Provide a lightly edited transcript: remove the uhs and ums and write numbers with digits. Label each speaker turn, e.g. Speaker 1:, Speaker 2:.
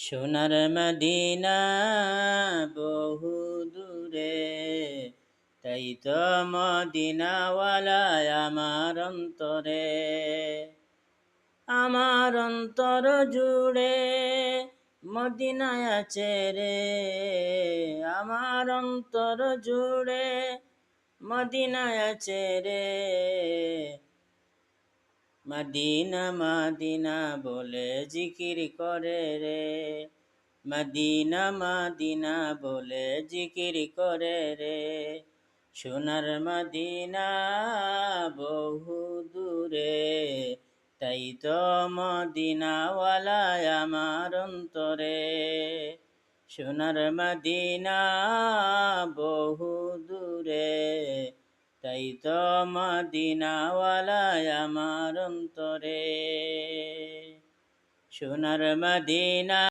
Speaker 1: সোনার মদিনা বহু দূরে, তাই তো মদিনাওয়ালায় আমার অন্তর জুড়ে মদিনায় আছে রে, আমার অন্তর জুড়ে মদিনায় আছে রে। মদিনা মদিনা বলে জিকির করে রে, মদিনা মদিনা বলে জিকির করে রে। সোনার মদিনা বহু দূরে, তাই তো মদিনাওয়ালায় আমার অন্তরে। সোনার মদিনা বহু দূরে, তাই তো মদিনাওয়ালায় আমার অন্তরে। সোনার মদিনা